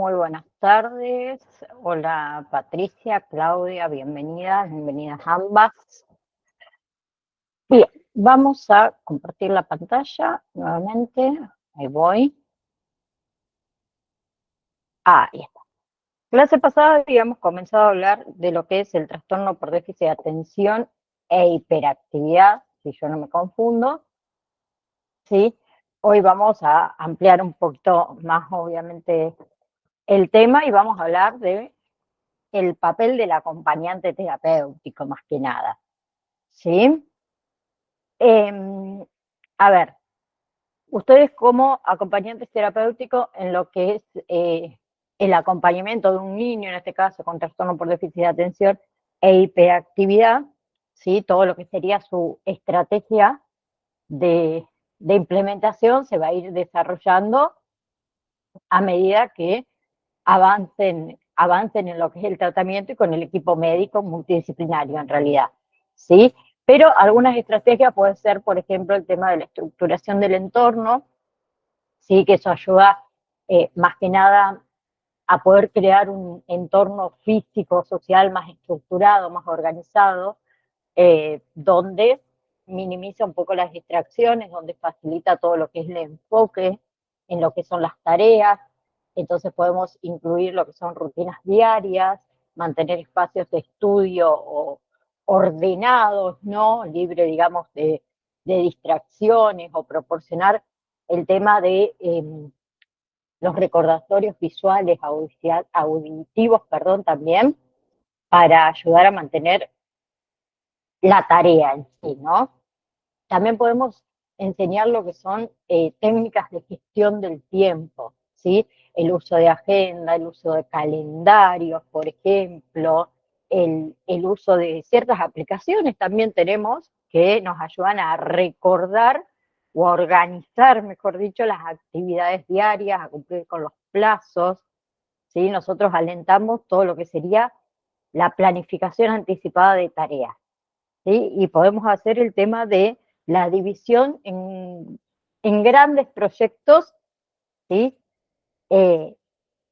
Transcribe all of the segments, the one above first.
Muy buenas tardes. Hola Patricia, Claudia, bienvenidas ambas. Bien, vamos a compartir la pantalla nuevamente. Ahí voy. Ahí está. Clase pasada habíamos comenzado a hablar de lo que es el trastorno por déficit de atención e hiperactividad, si yo no me confundo. ¿Sí? Hoy vamos a ampliar un poquito más, obviamente, el tema y vamos a hablar de el papel del acompañante terapéutico, más que nada. ¿Sí? A ver, ustedes como acompañantes terapéuticos en lo que es el acompañamiento de un niño, en este caso con trastorno por déficit de atención e hiperactividad, ¿sí? Todo lo que sería su estrategia de, de implementación se va a ir desarrollando a medida que avancen en lo que es el tratamiento y con el equipo médico multidisciplinario en realidad, ¿sí? Pero algunas estrategias pueden ser, por ejemplo, el tema de la estructuración del entorno, ¿sí? Que eso ayuda más que nada a poder crear un entorno físico, social más estructurado, más organizado, donde minimiza un poco las distracciones, donde facilita todo lo que es el enfoque en lo que son las tareas. Entonces podemos incluir lo que son rutinas diarias, mantener espacios de estudio ordenados, ¿no? Libre, digamos, de distracciones o proporcionar el tema de los recordatorios visuales, auditivos, perdón, también, para ayudar a mantener la tarea en sí, ¿no? También podemos enseñar lo que son técnicas de gestión del tiempo, ¿sí? El uso de agenda, el uso de calendarios, por ejemplo, el uso de ciertas aplicaciones también tenemos que nos ayudan a recordar o a organizar, mejor dicho, las actividades diarias, a cumplir con los plazos, ¿sí? Nosotros alentamos todo lo que sería la planificación anticipada de tareas, ¿sí? Y podemos hacer el tema de la división en grandes proyectos, ¿sí? Eh,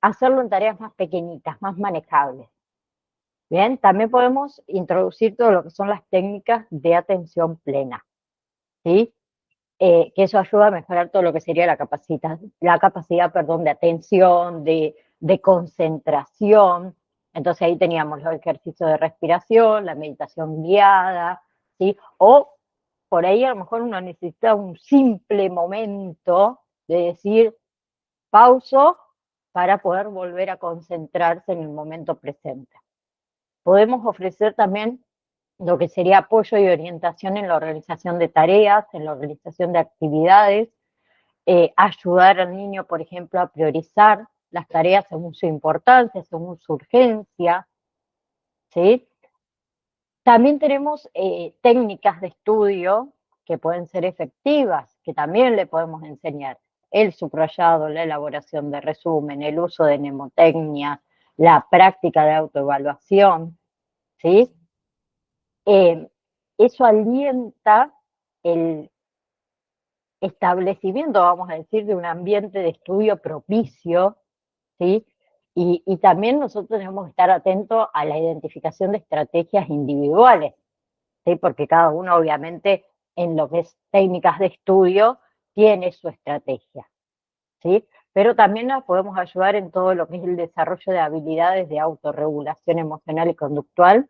hacerlo en tareas más pequeñitas, más manejables. Bien, también podemos introducir todo lo que son las técnicas de atención plena, ¿sí? Que eso ayuda a mejorar todo lo que sería la capacidad, perdón, de atención, de concentración. Entonces ahí teníamos los ejercicios de respiración, la meditación guiada, ¿sí? O por ahí a lo mejor uno necesita un simple momento de decir pauso para poder volver a concentrarse en el momento presente. Podemos ofrecer también lo que sería apoyo y orientación en la organización de tareas, en la organización de actividades, ayudar al niño, por ejemplo, a priorizar las tareas según su importancia, según su urgencia, ¿sí? También tenemos técnicas de estudio que pueden ser efectivas, que también le podemos enseñar. El subrayado, la elaboración de resumen, el uso de mnemotecnia, la práctica de autoevaluación, ¿sí? Eso alienta el establecimiento, vamos a decir, de un ambiente de estudio propicio, ¿sí? Y también nosotros tenemos que estar atentos a la identificación de estrategias individuales, ¿sí? Porque cada uno obviamente en lo que es técnicas de estudio tiene su estrategia, ¿sí? Pero también nos podemos ayudar en todo lo que es el desarrollo de habilidades de autorregulación emocional y conductual,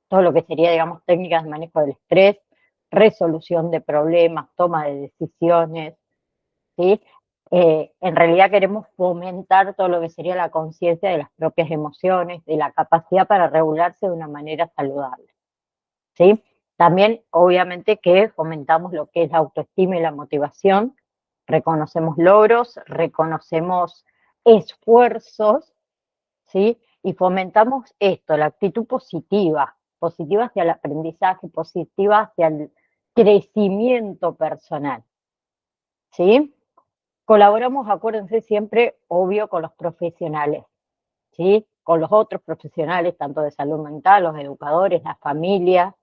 todo lo que sería, digamos, técnicas de manejo del estrés, resolución de problemas, toma de decisiones, ¿sí? En realidad queremos fomentar todo lo que sería la conciencia de las propias emociones, de la capacidad para regularse de una manera saludable, ¿sí? También, obviamente, que fomentamos lo que es la autoestima y la motivación, reconocemos logros, reconocemos esfuerzos, ¿sí? Y fomentamos esto, la actitud positiva, positiva hacia el aprendizaje, positiva hacia el crecimiento personal, ¿sí? Colaboramos, acuérdense siempre, obvio, con los profesionales, ¿sí? Con los otros profesionales, tanto de salud mental, los educadores, las familias,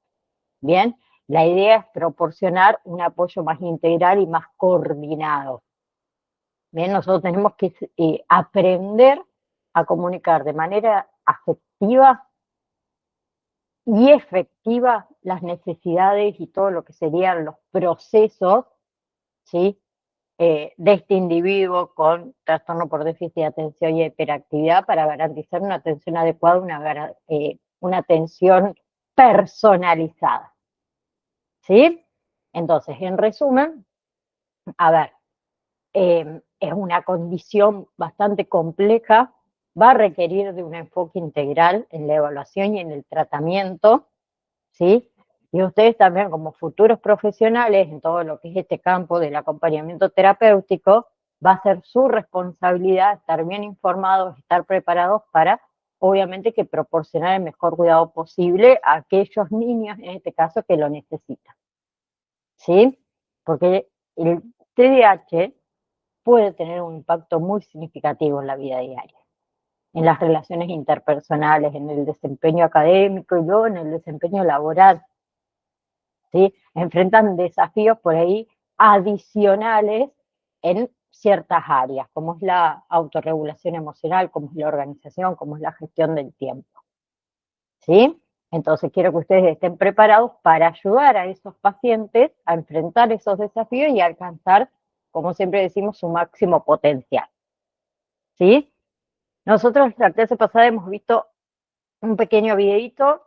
¿bien? La idea es proporcionar un apoyo más integral y más coordinado. Bien, nosotros tenemos que aprender a comunicar de manera afectiva y efectiva las necesidades y todo lo que serían los procesos, ¿sí? De este individuo con trastorno por déficit de atención y hiperactividad para garantizar una atención adecuada, una atención personalizada, ¿sí? Entonces, en resumen, a ver, es una condición bastante compleja, va a requerir de un enfoque integral en la evaluación y en el tratamiento, ¿sí? Y ustedes también como futuros profesionales en todo lo que es este campo del acompañamiento terapéutico, va a ser su responsabilidad estar bien informados, estar preparados para, obviamente, que proporcionar el mejor cuidado posible a aquellos niños, en este caso, que lo necesitan, ¿sí? Porque el TDAH puede tener un impacto muy significativo en la vida diaria, en las relaciones interpersonales, en el desempeño académico y luego en el desempeño laboral, ¿sí? Enfrentan desafíos por ahí adicionales en ciertas áreas, como es la autorregulación emocional, como es la organización, como es la gestión del tiempo, ¿sí? Entonces quiero que ustedes estén preparados para ayudar a esos pacientes a enfrentar esos desafíos y a alcanzar, como siempre decimos, su máximo potencial, ¿sí? Nosotros en la clase pasada hemos visto un pequeño videito.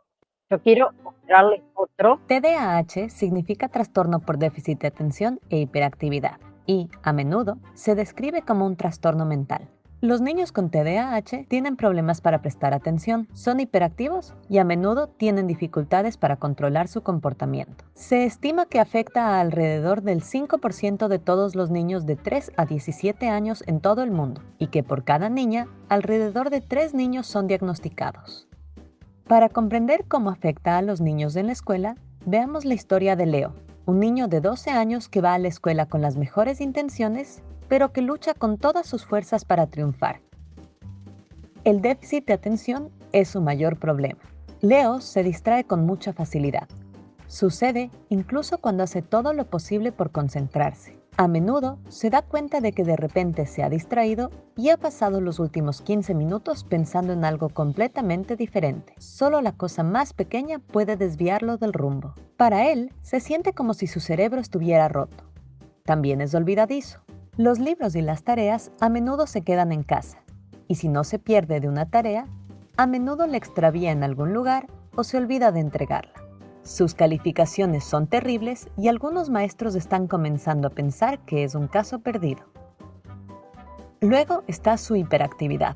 Yo quiero mostrarles otro. TDAH significa trastorno por déficit de atención e hiperactividad y, a menudo, se describe como un trastorno mental. Los niños con TDAH tienen problemas para prestar atención, son hiperactivos y a menudo tienen dificultades para controlar su comportamiento. Se estima que afecta a alrededor del 5% de todos los niños de 3 a 17 años en todo el mundo y que por cada niña, alrededor de 3 niños son diagnosticados. Para comprender cómo afecta a los niños en la escuela, veamos la historia de Leo, un niño de 12 años que va a la escuela con las mejores intenciones, pero que lucha con todas sus fuerzas para triunfar. El déficit de atención es su mayor problema. Leo se distrae con mucha facilidad. Sucede incluso cuando hace todo lo posible por concentrarse. A menudo se da cuenta de que de repente se ha distraído y ha pasado los últimos 15 minutos pensando en algo completamente diferente. Solo la cosa más pequeña puede desviarlo del rumbo. Para él, se siente como si su cerebro estuviera roto. También es olvidadizo. Los libros y las tareas a menudo se quedan en casa. Y si no se pierde de una tarea, a menudo la extravía en algún lugar o se olvida de entregarla. Sus calificaciones son terribles y algunos maestros están comenzando a pensar que es un caso perdido. Luego está su hiperactividad.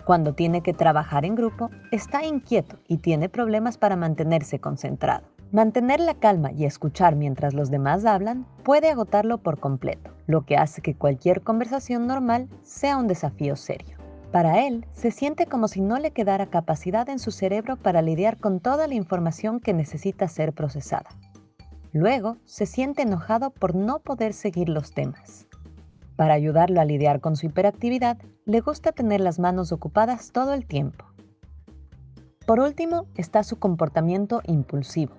Cuando tiene que trabajar en grupo, está inquieto y tiene problemas para mantenerse concentrado. Mantener la calma y escuchar mientras los demás hablan puede agotarlo por completo, lo que hace que cualquier conversación normal sea un desafío serio. Para él, se siente como si no le quedara capacidad en su cerebro para lidiar con toda la información que necesita ser procesada. Luego, se siente enojado por no poder seguir los temas. Para ayudarlo a lidiar con su hiperactividad, le gusta tener las manos ocupadas todo el tiempo. Por último, está su comportamiento impulsivo.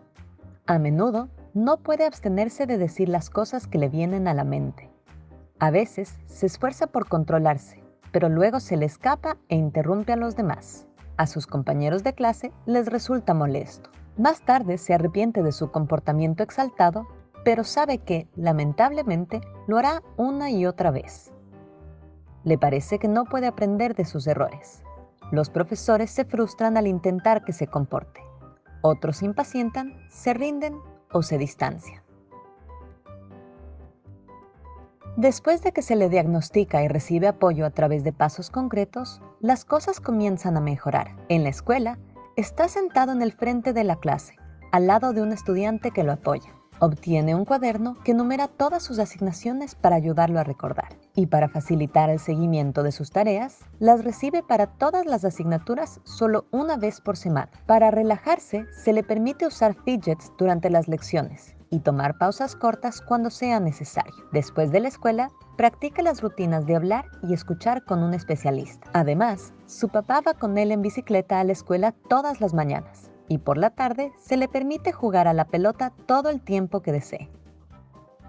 A menudo, no puede abstenerse de decir las cosas que le vienen a la mente. A veces, se esfuerza por controlarse, pero luego se le escapa e interrumpe a los demás. A sus compañeros de clase les resulta molesto. Más tarde se arrepiente de su comportamiento exaltado, pero sabe que, lamentablemente, lo hará una y otra vez. Le parece que no puede aprender de sus errores. Los profesores se frustran al intentar que se comporte. Otros se impacientan, se rinden o se distancian. Después de que se le diagnostica y recibe apoyo a través de pasos concretos, las cosas comienzan a mejorar. En la escuela, está sentado en el frente de la clase, al lado de un estudiante que lo apoya. Obtiene un cuaderno que numera todas sus asignaciones para ayudarlo a recordar. Y para facilitar el seguimiento de sus tareas, las recibe para todas las asignaturas solo una vez por semana. Para relajarse, se le permite usar fidgets durante las lecciones y tomar pausas cortas cuando sea necesario. Después de la escuela, practica las rutinas de hablar y escuchar con un especialista. Además, su papá va con él en bicicleta a la escuela todas las mañanas y por la tarde se le permite jugar a la pelota todo el tiempo que desee.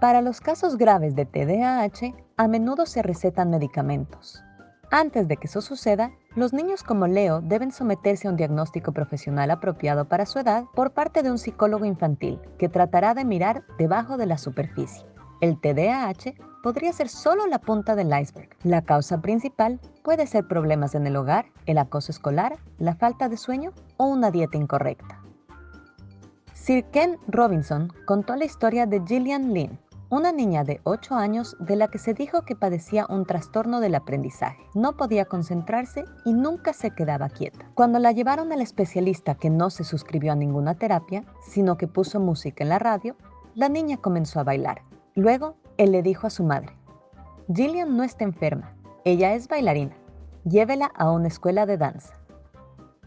Para los casos graves de TDAH, a menudo se recetan medicamentos. Antes de que eso suceda, los niños como Leo deben someterse a un diagnóstico profesional apropiado para su edad por parte de un psicólogo infantil que tratará de mirar debajo de la superficie. El TDAH podría ser solo la punta del iceberg. La causa principal puede ser problemas en el hogar, el acoso escolar, la falta de sueño o una dieta incorrecta. Sir Ken Robinson contó la historia de Gillian Lynn, una niña de 8 años de la que se dijo que padecía un trastorno del aprendizaje. No podía concentrarse y nunca se quedaba quieta. Cuando la llevaron al especialista, que no se suscribió a ninguna terapia, sino que puso música en la radio, la niña comenzó a bailar. Luego, él le dijo a su madre: Gillian no está enferma, ella es bailarina. Llévela a una escuela de danza.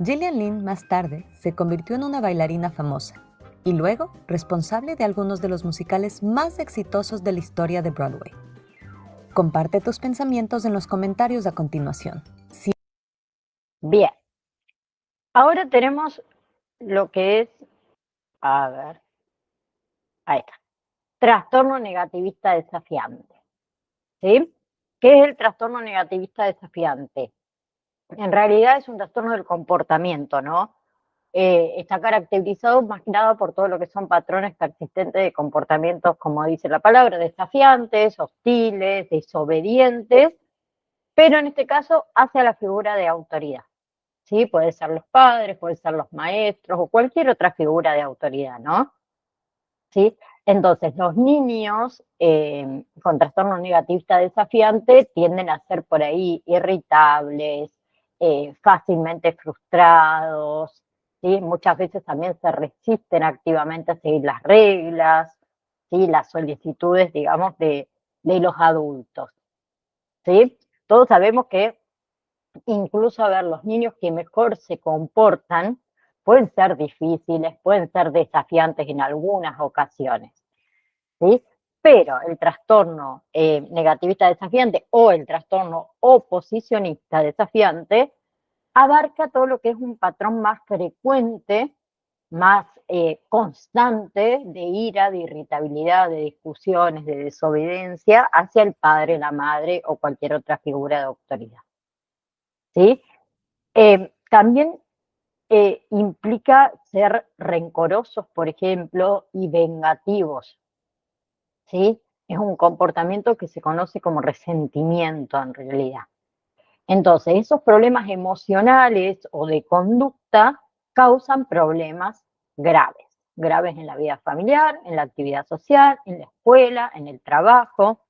Gillian Lynn más tarde se convirtió en una bailarina famosa y luego responsable de algunos de los musicales más exitosos de la historia de Broadway. Comparte tus pensamientos en los comentarios a continuación. Bien, ahora tenemos lo que es, a ver, ahí está, trastorno negativista desafiante. ¿Sí? ¿Qué es el trastorno negativista desafiante? En realidad es un trastorno del comportamiento, ¿no? Está caracterizado más que nada por todo lo que son patrones persistentes de comportamientos, como dice la palabra, desafiantes, hostiles, desobedientes, pero en este caso hacia la figura de autoridad. ¿Sí? Puede ser los padres, puede ser los maestros o cualquier otra figura de autoridad, ¿no? ¿Sí? Entonces, los niños con trastorno negativista desafiante tienden a ser por ahí irritables, fácilmente frustrados, ¿sí? Muchas veces también se resisten activamente a seguir las reglas, ¿sí? Las solicitudes, digamos, de los adultos, ¿sí? Todos sabemos que incluso, a ver, los niños que mejor se comportan pueden ser difíciles, pueden ser desafiantes en algunas ocasiones, ¿sí? Pero el trastorno negativista desafiante o el trastorno oposicionista desafiante abarca todo lo que es un patrón más frecuente, más constante de ira, de irritabilidad, de discusiones, de desobediencia hacia el padre, la madre o cualquier otra figura de autoridad, ¿sí? También implica ser rencorosos, por ejemplo, y vengativos, ¿sí? Es un comportamiento que se conoce como resentimiento en realidad. Entonces, esos problemas emocionales o de conducta causan problemas graves, graves en la vida familiar, en la actividad social, en la escuela, en el trabajo,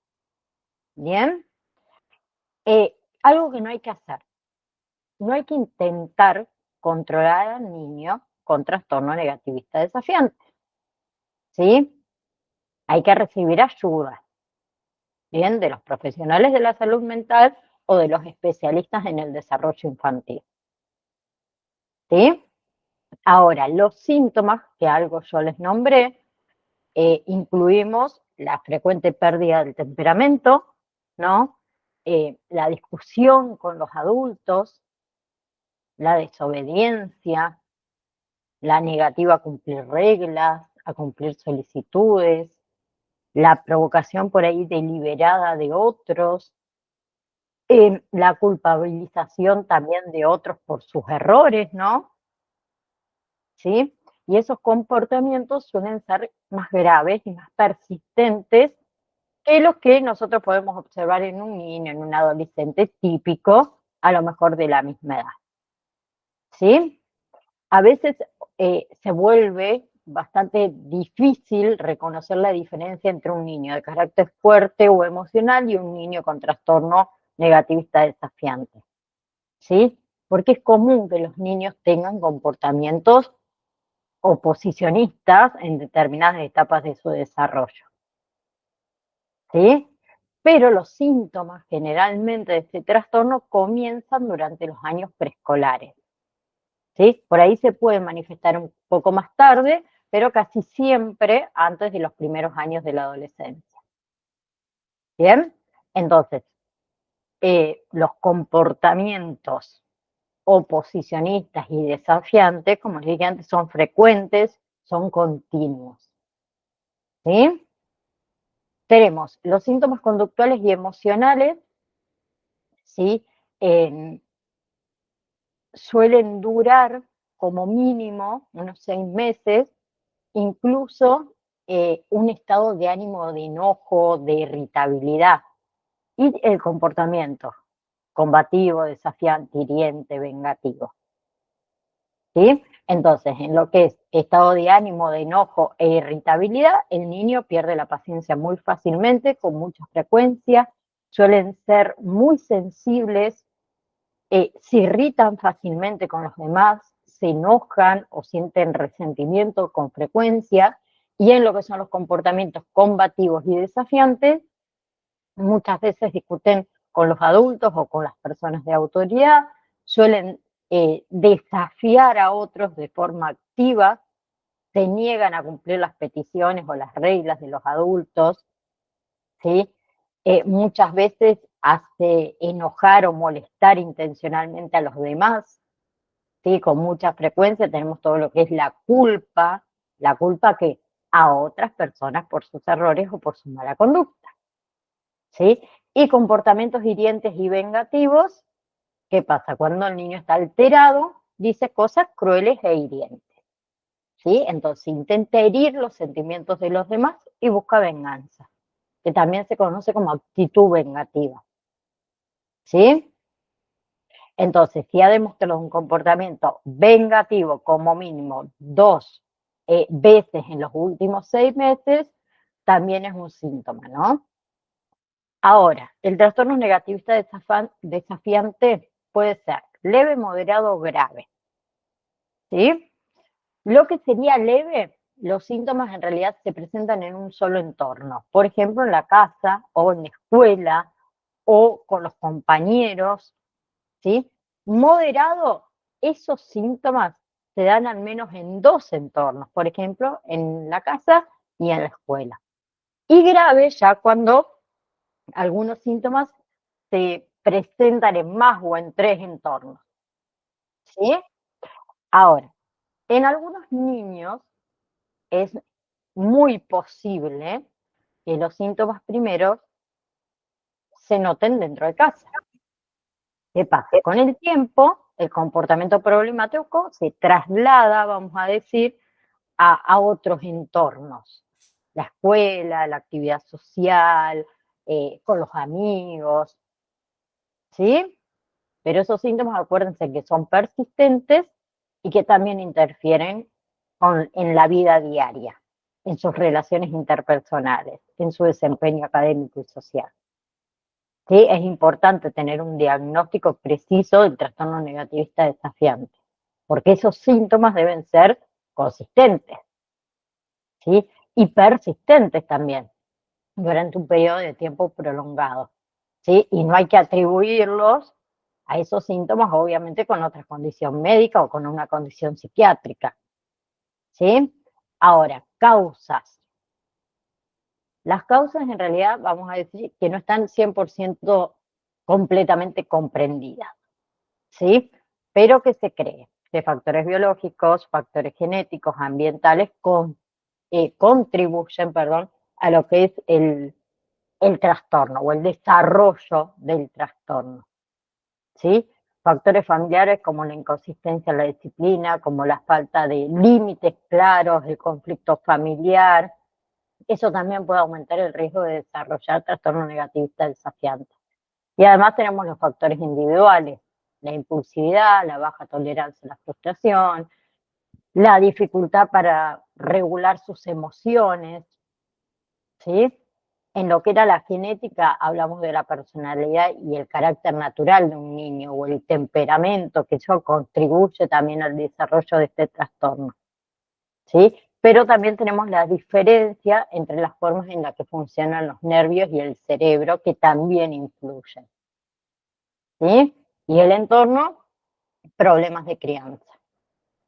¿bien? Algo que no hay que hacer, no hay que intentar controlar al niño con trastorno negativista desafiante, ¿sí? Hay que recibir ayuda, ¿bien? De los profesionales de la salud mental o de los especialistas en el desarrollo infantil, ¿sí? Ahora, los síntomas, que algo yo les nombré, incluimos la frecuente pérdida del temperamento, ¿no? La discusión con los adultos, la desobediencia, la negativa a cumplir reglas, a cumplir solicitudes, la provocación por ahí deliberada de otros, la culpabilización también de otros por sus errores, ¿no? ¿Sí? Y esos comportamientos suelen ser más graves y más persistentes que los que nosotros podemos observar en un niño, en un adolescente típico, a lo mejor de la misma edad, ¿sí? A veces se vuelve bastante difícil reconocer la diferencia entre un niño de carácter fuerte o emocional y un niño con trastorno negativista desafiante, ¿sí? Porque es común que los niños tengan comportamientos oposicionistas en determinadas etapas de su desarrollo, ¿sí? Pero los síntomas generalmente de este trastorno comienzan durante los años preescolares, ¿sí? Por ahí se puede manifestar un poco más tarde, pero casi siempre antes de los primeros años de la adolescencia. ¿Bien? Entonces, los comportamientos oposicionistas y desafiantes, como les dije antes, son frecuentes, son continuos, ¿sí? Tenemos los síntomas conductuales y emocionales, ¿sí? suelen durar como mínimo unos 6 meses, incluso un estado de ánimo de enojo, de irritabilidad y el comportamiento combativo, desafiante, hiriente, vengativo. ¿Sí? Entonces, en lo que es estado de ánimo, de enojo e irritabilidad, el niño pierde la paciencia muy fácilmente, con mucha frecuencia, suelen ser muy sensibles, se irritan fácilmente con los demás, se enojan o sienten resentimiento con frecuencia, y en lo que son los comportamientos combativos y desafiantes, muchas veces discuten con los adultos o con las personas de autoridad, suelen desafiar a otros de forma activa, se niegan a cumplir las peticiones o las reglas de los adultos, ¿sí? Muchas veces hace enojar o molestar intencionalmente a los demás, ¿sí? Con mucha frecuencia tenemos todo lo que es la culpa que a otras personas por sus errores o por su mala conducta, ¿sí? Y comportamientos hirientes y vengativos. ¿Qué pasa? Cuando el niño está alterado, dice cosas crueles e hirientes, ¿sí? Entonces intenta herir los sentimientos de los demás y busca venganza, que también se conoce como actitud vengativa, ¿sí? Entonces, si ha demostrado un comportamiento vengativo como mínimo 2 veces en los últimos 6 meses, también es un síntoma, ¿no? Ahora, el trastorno negativista desafiante puede ser leve, moderado o grave, ¿sí? Lo que sería leve, los síntomas en realidad se presentan en un solo entorno, por ejemplo, en la casa o en la escuela o con los compañeros, ¿sí? Moderado, esos síntomas se dan al menos en 2 entornos, por ejemplo, en la casa y en la escuela. Y grave ya cuando algunos síntomas se presentan en más o en 3 entornos, ¿sí? Ahora, en algunos niños es muy posible que los síntomas primeros se noten dentro de casa. ¿Qué pasa? Con el tiempo, el comportamiento problemático se traslada, vamos a decir, a otros entornos. La escuela, la actividad social, con los amigos, ¿sí? Pero esos síntomas, acuérdense que son persistentes y que también interfieren en la vida diaria, en sus relaciones interpersonales, en su desempeño académico y social. ¿Sí? Es importante tener un diagnóstico preciso del trastorno negativista desafiante, porque esos síntomas deben ser consistentes, ¿sí? Y persistentes también, durante un periodo de tiempo prolongado, ¿sí? Y no hay que atribuirlos a esos síntomas, obviamente, con otra condición médica o con una condición psiquiátrica, ¿sí? Ahora, causas. Las causas en realidad vamos a decir que no están 100% completamente comprendidas, ¿sí? Pero que se cree que factores biológicos, factores genéticos, ambientales contribuyen, perdón, a lo que es el trastorno o el desarrollo del trastorno, ¿sí? Factores familiares como la inconsistencia en la disciplina, como la falta de límites claros, el conflicto familiar, eso también puede aumentar el riesgo de desarrollar trastorno negativista desafiante. Y además tenemos los factores individuales, la impulsividad, la baja tolerancia a la frustración, la dificultad para regular sus emociones, ¿sí? En lo que era la genética, hablamos de la personalidad y el carácter natural de un niño o el temperamento, que eso contribuye también al desarrollo de este trastorno, ¿sí? Pero también tenemos la diferencia entre las formas en las que funcionan los nervios y el cerebro, que también influyen, ¿sí? Y el entorno, problemas de crianza,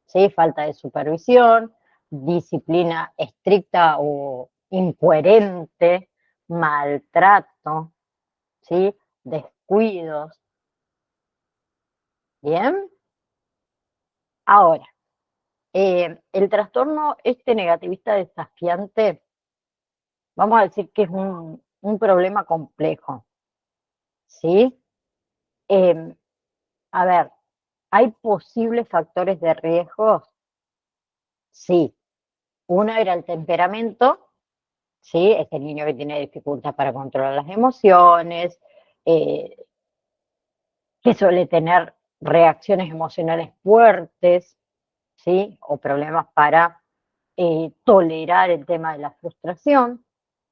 ¿sí? Falta de supervisión, disciplina estricta o incoherente, maltrato, ¿sí? Descuidos. ¿Bien? Ahora, el trastorno este negativista desafiante, vamos a decir que es un problema complejo, ¿sí? A ver, ¿hay posibles factores de riesgo? Sí. Uno era el temperamento, ¿sí? Este niño que tiene dificultad para controlar las emociones, eh, que suele tener reacciones emocionales fuertes, ¿sí? O problemas para tolerar el tema de la frustración,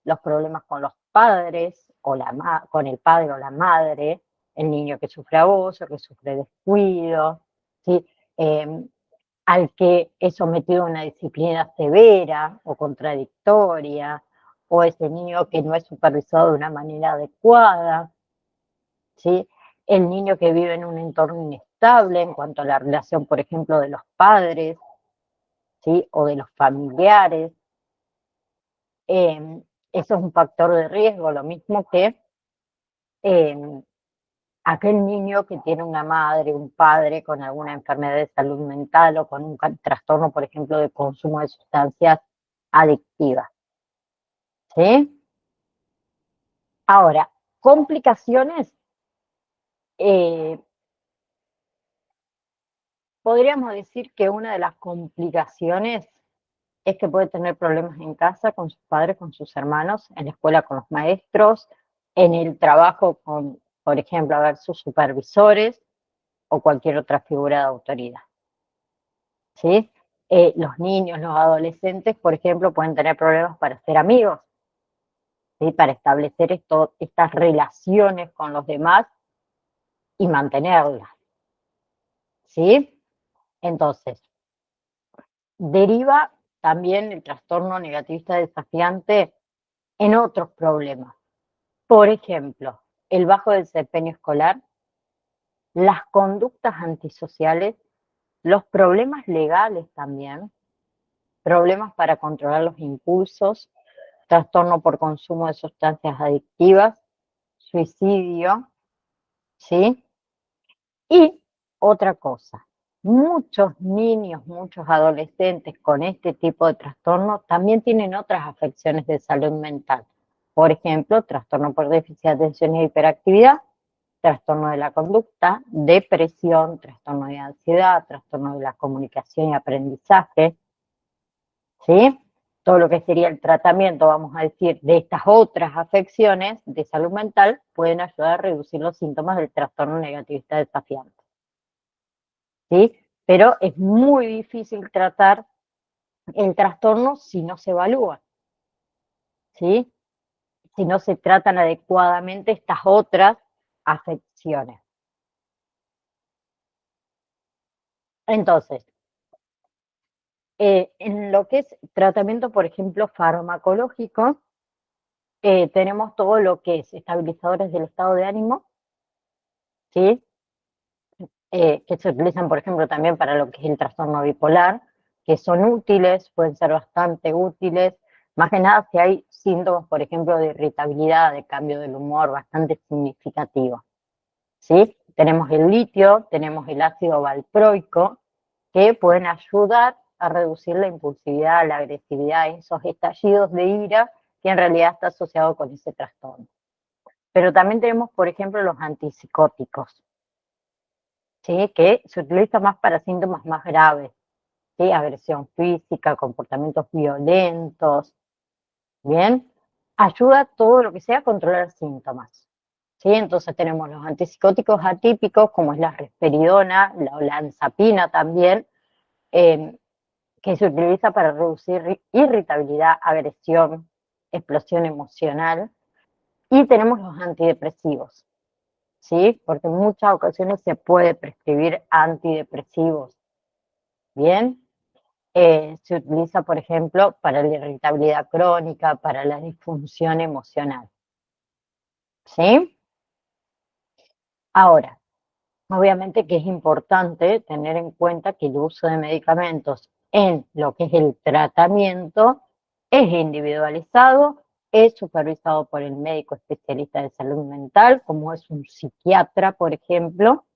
los problemas con los padres, o con el padre o la madre, el niño que sufre abuso, que sufre descuido, ¿sí? Eh, al que es sometido a una disciplina severa o contradictoria, o ese niño que no es supervisado de una manera adecuada, ¿sí? El niño que vive en un entorno inestable en cuanto a la relación, por ejemplo, de los padres, ¿sí? O de los familiares. Eso es un factor de riesgo, lo mismo que eh, aquel niño que tiene una madre, un padre con alguna enfermedad de salud mental o con un trastorno, por ejemplo, de consumo de sustancias adictivas. ¿Sí? Ahora, complicaciones, eh, podríamos decir que una de las complicaciones es que puede tener problemas en casa con sus padres, con sus hermanos, en la escuela con los maestros, en el trabajo con, por ejemplo, a ver, sus supervisores o cualquier otra figura de autoridad. ¿Sí? Los niños, los adolescentes, por ejemplo, pueden tener problemas para ser amigos, ¿sí? Para establecer estas relaciones con los demás y mantenerlas. ¿Sí? Entonces, deriva también el trastorno negativista desafiante en otros problemas. Por ejemplo, el bajo desempeño escolar, las conductas antisociales, los problemas legales también, problemas para controlar los impulsos, trastorno por consumo de sustancias adictivas, suicidio, ¿sí? Y otra cosa, muchos niños, muchos adolescentes con este tipo de trastorno también tienen otras afecciones de salud mental. Por ejemplo, trastorno por déficit de atención y hiperactividad, trastorno de la conducta, depresión, trastorno de ansiedad, trastorno de la comunicación y aprendizaje, ¿sí? Todo lo que sería el tratamiento, vamos a decir, de estas otras afecciones de salud mental pueden ayudar a reducir los síntomas del trastorno negativista desafiante, ¿sí? Pero es muy difícil tratar el trastorno si no se evalúa, ¿sí? Si no se tratan adecuadamente estas otras afecciones. Entonces, en lo que es tratamiento, por ejemplo, farmacológico, tenemos todo lo que es estabilizadores del estado de ánimo, ¿sí? Que se utilizan, por ejemplo, también para lo que es el trastorno bipolar, que son útiles, pueden ser bastante útiles, más que nada si hay síntomas, por ejemplo, de irritabilidad, de cambio del humor bastante significativo, ¿sí? Tenemos el litio, tenemos el ácido valproico, que pueden ayudar a reducir la impulsividad, la agresividad, esos estallidos de ira que en realidad está asociado con ese trastorno. Pero también tenemos, por ejemplo, los antipsicóticos, ¿sí? Que se utiliza más para síntomas más graves, ¿sí? Agresión física, comportamientos violentos, ¿bien? Ayuda todo lo que sea a controlar síntomas, ¿sí? Entonces tenemos los antipsicóticos atípicos, como es la risperidona, la olanzapina también, que se utiliza para reducir irritabilidad, agresión, explosión emocional, y tenemos los antidepresivos, ¿sí? Porque en muchas ocasiones se puede prescribir antidepresivos, ¿bien? Se utiliza, por ejemplo, para la irritabilidad crónica, para la disfunción emocional, ¿sí? Ahora, obviamente que es importante tener en cuenta que el uso de medicamentos en lo que es el tratamiento es individualizado, es supervisado por el médico especialista de salud mental, como es un psiquiatra, por ejemplo,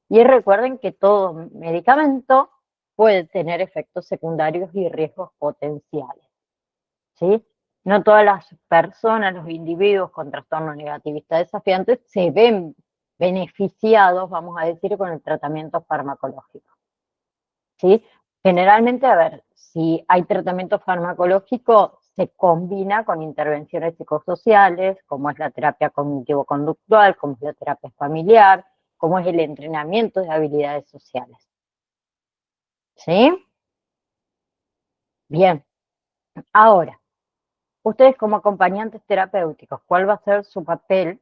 y recuerden que todo medicamento puede tener efectos secundarios y riesgos potenciales, ¿sí? No todas las personas, los individuos con trastorno negativista desafiante se ven beneficiados, vamos a decir, con el tratamiento farmacológico. ¿Sí? Generalmente, a ver, si hay tratamiento farmacológico, se combina con intervenciones psicosociales, como es la terapia cognitivo-conductual, como es la terapia familiar, como es el entrenamiento de habilidades sociales. ¿Sí? Bien. Ahora, ustedes como acompañantes terapéuticos, ¿cuál va a ser su papel,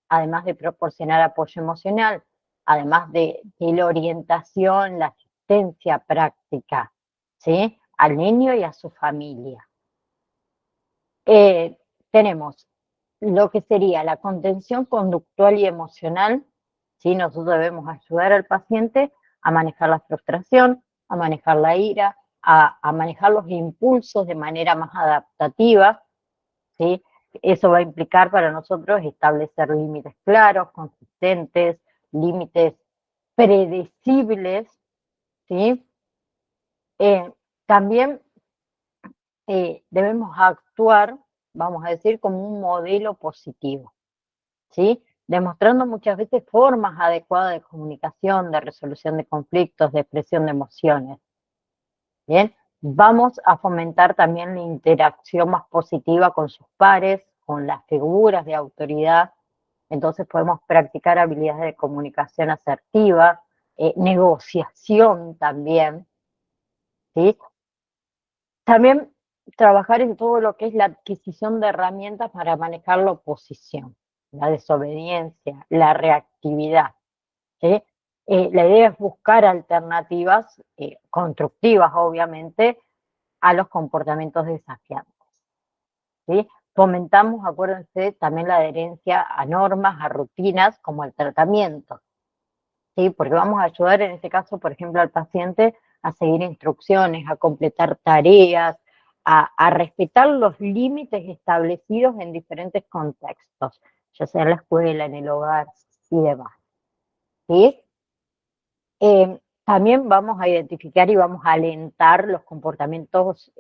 además de proporcionar apoyo emocional, además de la orientación, la asistencia práctica, ¿sí? Al niño y a su familia? Tenemos lo que sería la contención conductual y emocional, ¿sí? Nosotros debemos ayudar al paciente a manejar la frustración, a manejar la ira, a manejar los impulsos de manera más adaptativa, ¿sí? Eso va a implicar para nosotros establecer límites claros, consistentes, límites predecibles, ¿sí? También debemos actuar, vamos a decir, como un modelo positivo, ¿sí? Demostrando muchas veces formas adecuadas de comunicación, de resolución de conflictos, de expresión de emociones. Bien, vamos a fomentar también la interacción más positiva con sus pares, con las figuras de autoridad. Entonces podemos practicar habilidades de comunicación asertiva, negociación también, ¿sí? También trabajar en todo lo que es la adquisición de herramientas para manejar la oposición, la desobediencia, la reactividad, ¿sí? La idea es buscar alternativas constructivas, obviamente, a los comportamientos desafiantes, ¿sí? Fomentamos, acuérdense, también la adherencia a normas, a rutinas, como el tratamiento, ¿sí? Porque vamos a ayudar en este caso, por ejemplo, al paciente a seguir instrucciones, a completar tareas, a respetar los límites establecidos en diferentes contextos, ya sea en la escuela, en el hogar y demás, ¿sí? También vamos a identificar y vamos a alentar los comportamientos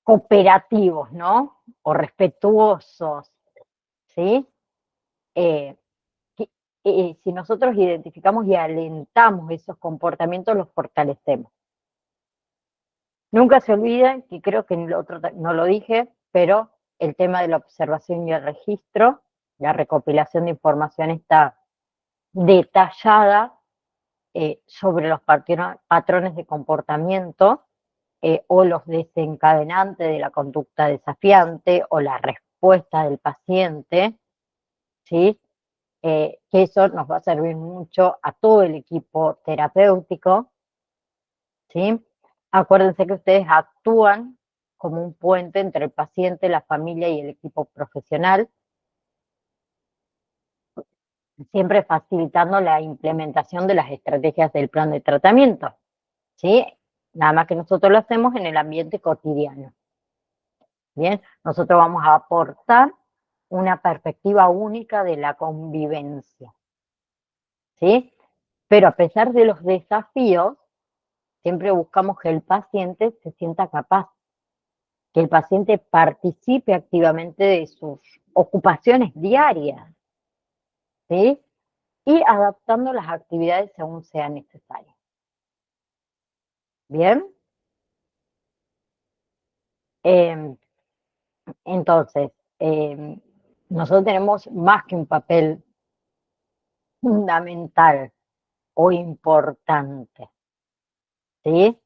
cooperativos, ¿no? O respetuosos, ¿sí? Eh, si nosotros identificamos y alentamos esos comportamientos, los fortalecemos. Nunca se olviden, que creo que en el otro no lo dije, pero el tema de la observación y el registro, la recopilación de información está detallada sobre los patrones de comportamiento o los desencadenantes de la conducta desafiante o la respuesta del paciente, ¿sí? Que eso nos va a servir mucho a todo el equipo terapéutico, ¿sí? Acuérdense que ustedes actúan como un puente entre el paciente, la familia y el equipo profesional, siempre facilitando la implementación de las estrategias del plan de tratamiento, ¿sí? Nada más que nosotros lo hacemos en el ambiente cotidiano. Bien, nosotros vamos a aportar una perspectiva única de la convivencia, ¿sí? Pero a pesar de los desafíos, siempre buscamos que el paciente se sienta capaz, que el paciente participe activamente de sus ocupaciones diarias, ¿sí? Y adaptando las actividades según sea necesario. Bien, eh, entonces, nosotros tenemos más que un papel fundamental o importante, ¿sí?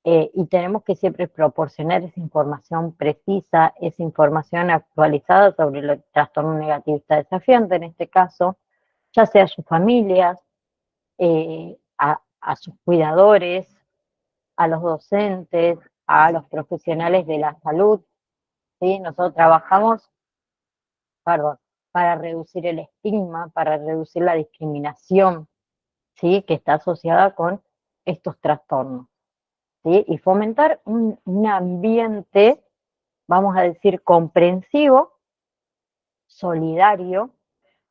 Y tenemos que siempre proporcionar esa información precisa, esa información actualizada sobre el trastorno negativista desafiante, en este caso, ya sea a sus familias, a sus cuidadores, a los docentes, a los profesionales de la salud, ¿sí? Nosotros trabajamos, perdón, para reducir el estigma, para reducir la discriminación, ¿sí? Que está asociada con estos trastornos, ¿sí? Y fomentar un ambiente, vamos a decir, comprensivo, solidario,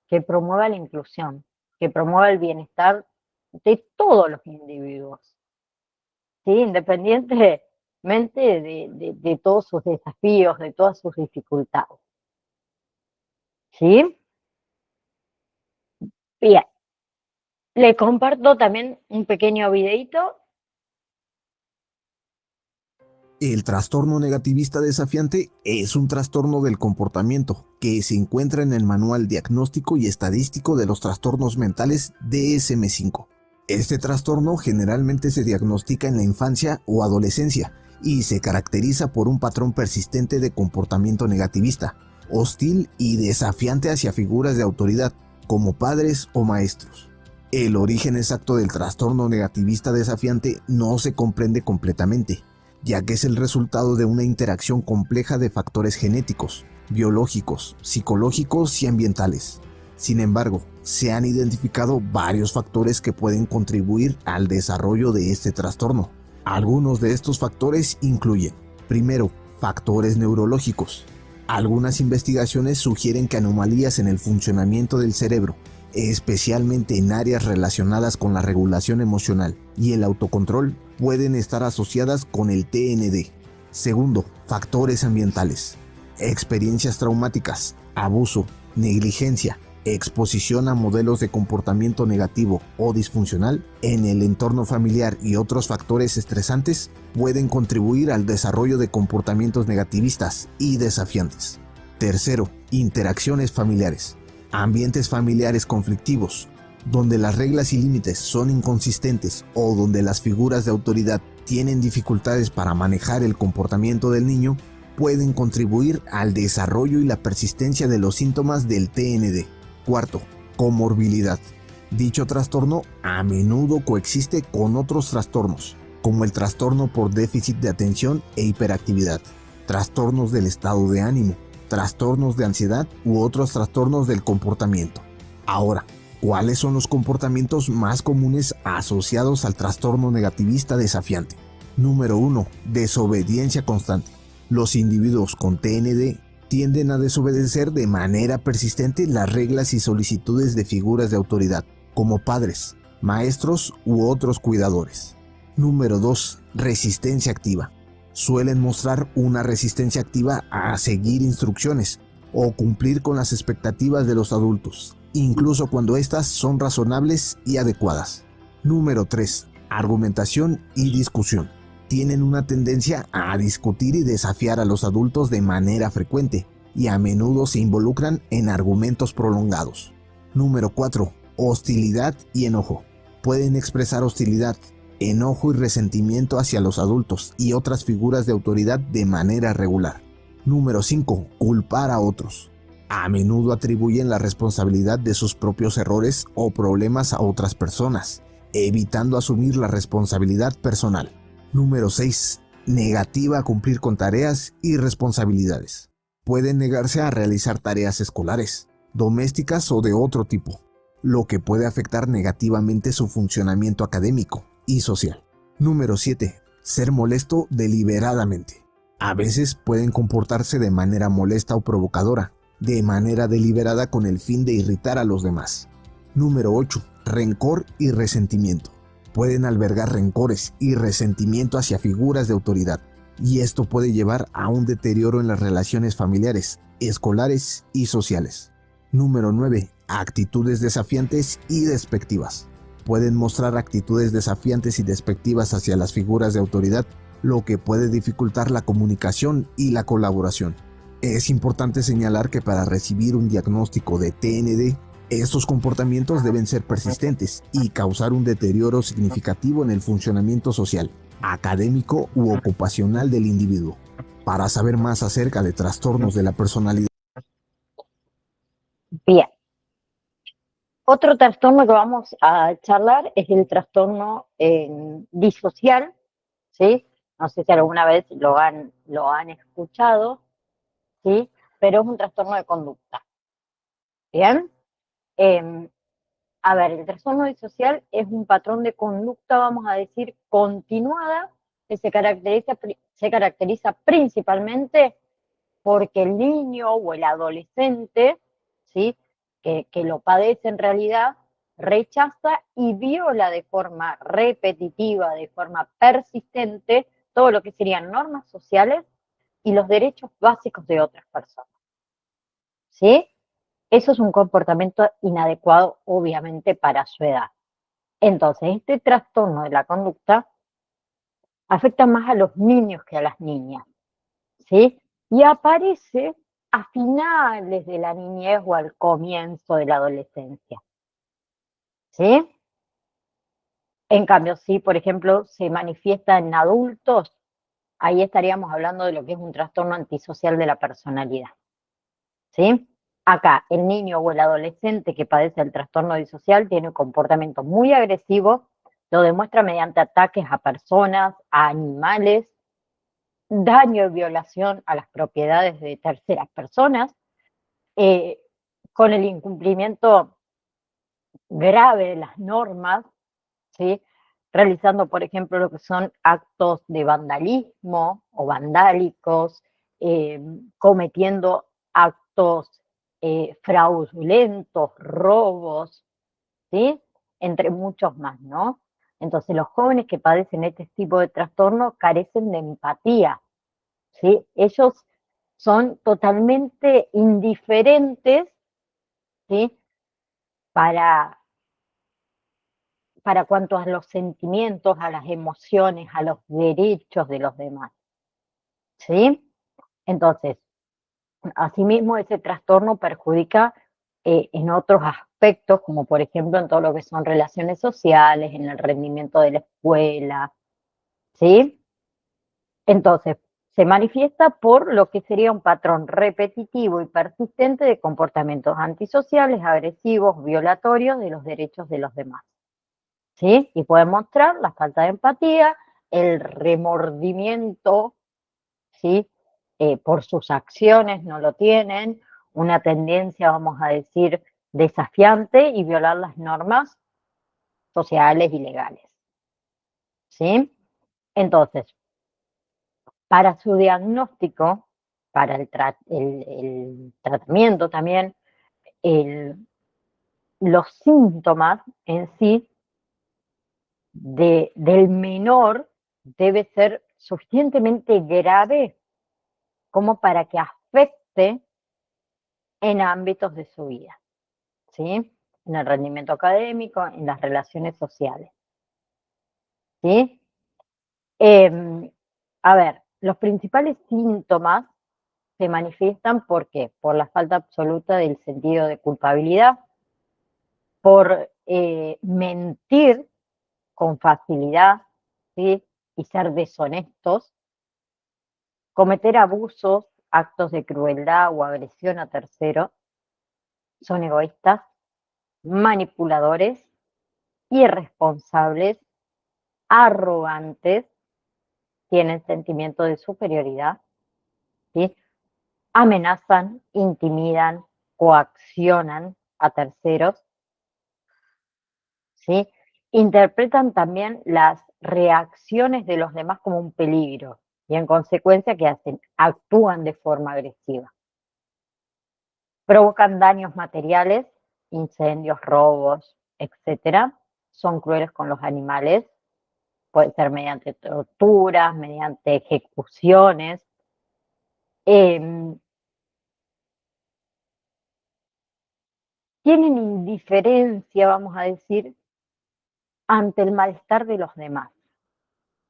que promueva la inclusión, que promueva el bienestar de todos los individuos, ¿sí? Independientemente de todos sus desafíos, de todas sus dificultades. ¿sí? Bien, le comparto también un pequeño videito. El trastorno negativista desafiante es un trastorno del comportamiento que se encuentra en el Manual Diagnóstico y Estadístico de los Trastornos Mentales DSM-5. Este trastorno generalmente se diagnostica en la infancia o adolescencia y se caracteriza por un patrón persistente de comportamiento negativista, hostil y desafiante hacia figuras de autoridad, como padres o maestros. El origen exacto del trastorno negativista desafiante no se comprende completamente, ya que es el resultado de una interacción compleja de factores genéticos, biológicos, psicológicos y ambientales. Sin embargo, se han identificado varios factores que pueden contribuir al desarrollo de este trastorno. Algunos de estos factores incluyen: primero, factores neurológicos. Algunas investigaciones sugieren que anomalías en el funcionamiento del cerebro, especialmente en áreas relacionadas con la regulación emocional y el autocontrol, pueden estar asociadas con el TND. Segundo, factores ambientales. Experiencias traumáticas, abuso, negligencia, exposición a modelos de comportamiento negativo o disfuncional en el entorno familiar y otros factores estresantes pueden contribuir al desarrollo de comportamientos negativistas y desafiantes. Tercero, interacciones familiares. Ambientes familiares conflictivos, donde las reglas y límites son inconsistentes o donde las figuras de autoridad tienen dificultades para manejar el comportamiento del niño, pueden contribuir al desarrollo y la persistencia de los síntomas del TND. Cuarto, comorbilidad. Dicho trastorno a menudo coexiste con otros trastornos, como el trastorno por déficit de atención e hiperactividad, trastornos del estado de ánimo, trastornos de ansiedad u otros trastornos del comportamiento. Ahora, ¿cuáles son los comportamientos más comunes asociados al trastorno negativista desafiante? Número 1. Desobediencia constante. Los individuos con TND tienden a desobedecer de manera persistente las reglas y solicitudes de figuras de autoridad, como padres, maestros u otros cuidadores. Número 2. Resistencia activa. Suelen mostrar una resistencia activa a seguir instrucciones o cumplir con las expectativas de los adultos, incluso cuando éstas son razonables y adecuadas. Número 3. Argumentación y discusión. Tienen una tendencia a discutir y desafiar a los adultos de manera frecuente y a menudo se involucran en argumentos prolongados. Número 4. Hostilidad y enojo. Pueden expresar hostilidad, enojo y resentimiento hacia los adultos y otras figuras de autoridad de manera regular. Número 5. Culpar a otros. A menudo atribuyen la responsabilidad de sus propios errores o problemas a otras personas, evitando asumir la responsabilidad personal. Número 6. Negativa a cumplir con tareas y responsabilidades. Pueden negarse a realizar tareas escolares, domésticas o de otro tipo, lo que puede afectar negativamente su funcionamiento académico y social. Número 7. Ser molesto deliberadamente. A veces pueden comportarse de manera molesta o provocadora, de manera deliberada con el fin de irritar a los demás. Número 8. Rencor y resentimiento. Pueden albergar rencores y resentimiento hacia figuras de autoridad, y esto puede llevar a un deterioro en las relaciones familiares, escolares y sociales. Número 9. Actitudes desafiantes y despectivas. Pueden mostrar actitudes desafiantes y despectivas hacia las figuras de autoridad, lo que puede dificultar la comunicación y la colaboración. Es importante señalar que para recibir un diagnóstico de TND, estos comportamientos deben ser persistentes y causar un deterioro significativo en el funcionamiento social, académico u ocupacional del individuo. Para saber más acerca de trastornos de la personalidad. Bien. Otro trastorno que vamos a charlar es el trastorno disocial, ¿sí? No sé si alguna vez lo han escuchado, ¿sí? Pero es un trastorno de conducta. ¿Bien? Eh, a ver, el trastorno disocial es un patrón de conducta, vamos a decir, continuada, que se caracteriza principalmente porque el niño o el adolescente, ¿sí? que lo padece en realidad, rechaza y viola de forma repetitiva, de forma persistente, todo lo que serían normas sociales y los derechos básicos de otras personas. ¿Sí? Eso es un comportamiento inadecuado, obviamente, para su edad. Entonces, este trastorno de la conducta afecta más a los niños que a las niñas, ¿sí? Y aparece a finales de la niñez o al comienzo de la adolescencia, ¿sí? En cambio, si, por ejemplo, se manifiesta en adultos, ahí estaríamos hablando de lo que es un trastorno antisocial de la personalidad, ¿sí? Acá, el niño o el adolescente que padece el trastorno disocial tiene un comportamiento muy agresivo, lo demuestra mediante ataques a personas, a animales, daño y violación a las propiedades de terceras personas, eh, con el incumplimiento grave de las normas, ¿sí? Realizando, por ejemplo, lo que son actos de vandalismo o vandálicos, cometiendo actos fraudulentos, robos, ¿sí? Entre muchos más, ¿no? Entonces, los jóvenes que padecen este tipo de trastorno carecen de empatía, ¿sí? Ellos son totalmente indiferentes, ¿sí? Para, para cuanto a los sentimientos, a las emociones, a los derechos de los demás, ¿sí? Entonces, asimismo, ese trastorno perjudica en otros aspectos, como por ejemplo en todo lo que son relaciones sociales, en el rendimiento de la escuela, ¿sí? Entonces, se manifiesta por lo que sería un patrón repetitivo y persistente de comportamientos antisociales, agresivos, violatorios de los derechos de los demás, ¿sí? Y puede mostrar la falta de empatía, el remordimiento, ¿sí? Por sus acciones no lo tienen, una tendencia, vamos a decir, desafiante y violar las normas sociales y legales, ¿sí? Entonces, para su diagnóstico, para el tratamiento también, los síntomas en sí del menor debe ser suficientemente grave como para que afecte en ámbitos de su vida, ¿sí? En el rendimiento académico, en las relaciones sociales, ¿sí? A ver, los principales síntomas se manifiestan ¿por qué? Por la falta absoluta del sentido de culpabilidad, por mentir con facilidad, ¿sí? Y ser deshonestos, cometer abusos, actos de crueldad o agresión a terceros, son egoístas, manipuladores, irresponsables, arrogantes, tienen sentimiento de superioridad, ¿sí? Amenazan, intimidan, coaccionan a terceros, ¿sí? Interpretan también las reacciones de los demás como un peligro y en consecuencia, ¿qué hacen? Actúan de forma agresiva. Provocan daños materiales, incendios, robos, etcétera. Son crueles con los animales, puede ser mediante torturas, mediante ejecuciones. Tienen indiferencia, vamos a decir, ante el malestar de los demás,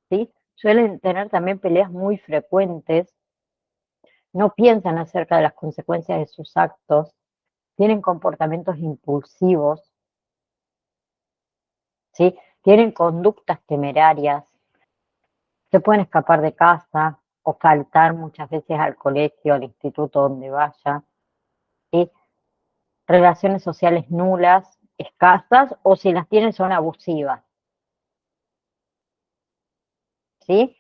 ¿sí? Suelen tener también peleas muy frecuentes, no piensan acerca de las consecuencias de sus actos, tienen comportamientos impulsivos, ¿sí? Tienen conductas temerarias, se pueden escapar de casa o faltar muchas veces al colegio, al instituto donde vaya, ¿sí? Relaciones sociales nulas, escasas, o si las tienen son abusivas, ¿sí?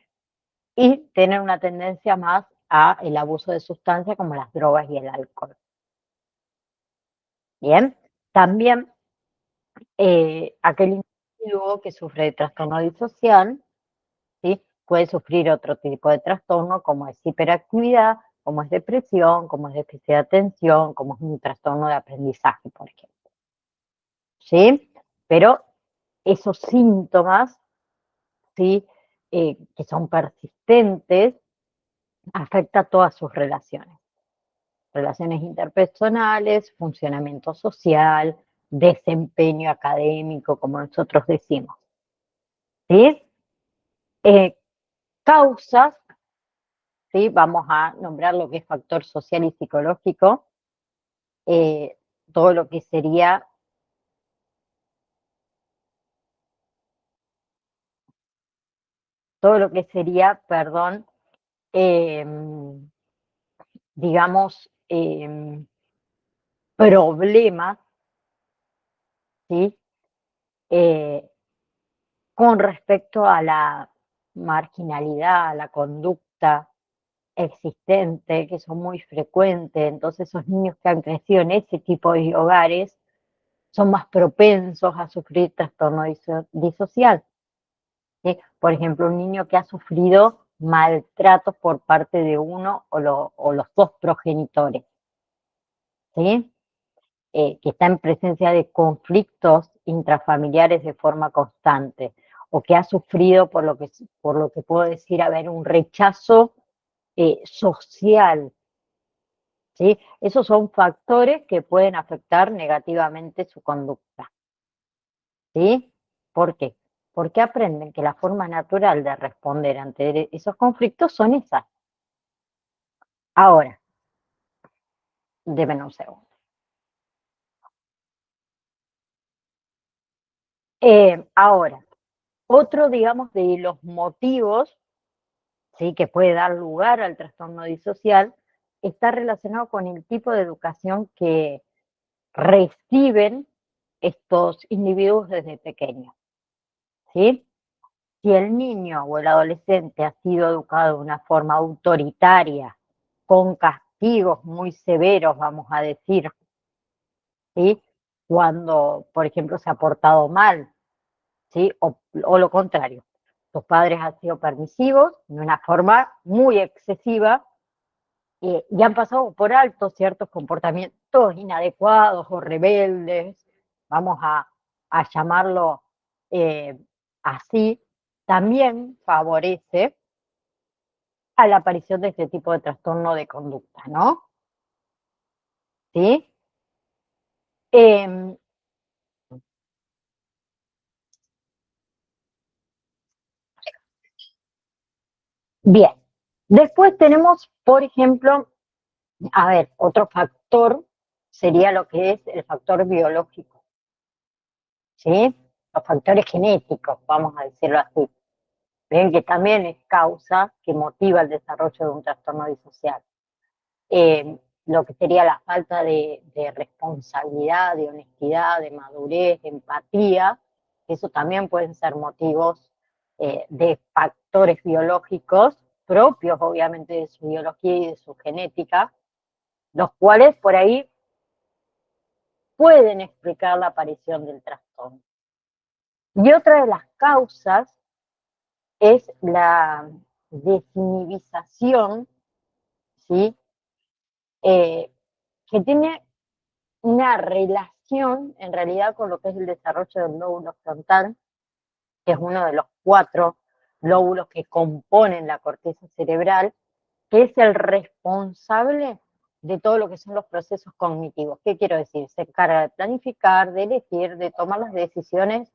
Y tienen una tendencia más a el abuso de sustancias como las drogas y el alcohol. Bien, también aquel individuo que sufre de trastorno disocial, ¿sí? Puede sufrir otro tipo de trastorno como es hiperactividad, como es depresión, como es déficit de atención, como es un trastorno de aprendizaje, por ejemplo, ¿sí? Pero esos síntomas, ¿sí? Que son persistentes, afecta a todas sus relaciones. relaciones interpersonales, funcionamiento social, desempeño académico, como nosotros decimos. ¿Sí? Causas, ¿sí? Vamos a nombrar lo que es factor social y psicológico, todo lo que sería perdón, digamos, problemas, ¿sí? Eh, con respecto a la marginalidad, a la conducta existente, que son muy frecuentes. Entonces, esos niños que han crecido en ese tipo de hogares son más propensos a sufrir trastorno disocial. ¿Sí? Por ejemplo, un niño que ha sufrido maltratos por parte de uno o los dos progenitores, ¿sí? Que está en presencia de conflictos intrafamiliares de forma constante, o que ha sufrido, por lo que puedo decir, haber un rechazo social, ¿sí? Esos son factores que pueden afectar negativamente su conducta, ¿sí? ¿Por qué? Porque aprenden que la forma natural de responder ante esos conflictos son esas. Ahora, deben un segundo. Ahora, otro, digamos, de los motivos, ¿sí?, que puede dar lugar al trastorno disocial está relacionado con el tipo de educación que reciben estos individuos desde pequeños, ¿sí? Si el niño o el adolescente ha sido educado de una forma autoritaria, con castigos muy severos, vamos a decir, ¿sí? Cuando, por ejemplo, se ha portado mal, ¿sí? O lo contrario, tus padres han sido permisivos de una forma muy excesiva, y han pasado por alto ciertos comportamientos inadecuados o rebeldes, vamos a llamarlo eh, así, también favorece a la aparición de este tipo de trastorno de conducta, ¿no? ¿Sí? Eh, bien. Después tenemos, por ejemplo, a ver, otro factor sería lo que es el factor biológico, ¿sí? Los factores genéticos, vamos a decirlo así. Ven que también es causa que motiva el desarrollo de un trastorno disocial. Lo que sería la falta de responsabilidad, de honestidad, de madurez, de empatía, eso también pueden ser motivos de factores biológicos propios, obviamente, de su biología y de su genética, los cuales por ahí pueden explicar la aparición del trastorno. Y otra de las causas es la desinhibización, ¿sí? Que tiene una relación en realidad con lo que es el desarrollo del lóbulo frontal, que es uno de los 4 lóbulos que componen la corteza cerebral, que es el responsable de todo lo que son los procesos cognitivos. ¿Qué quiero decir? Se encarga de planificar, de elegir, de tomar las decisiones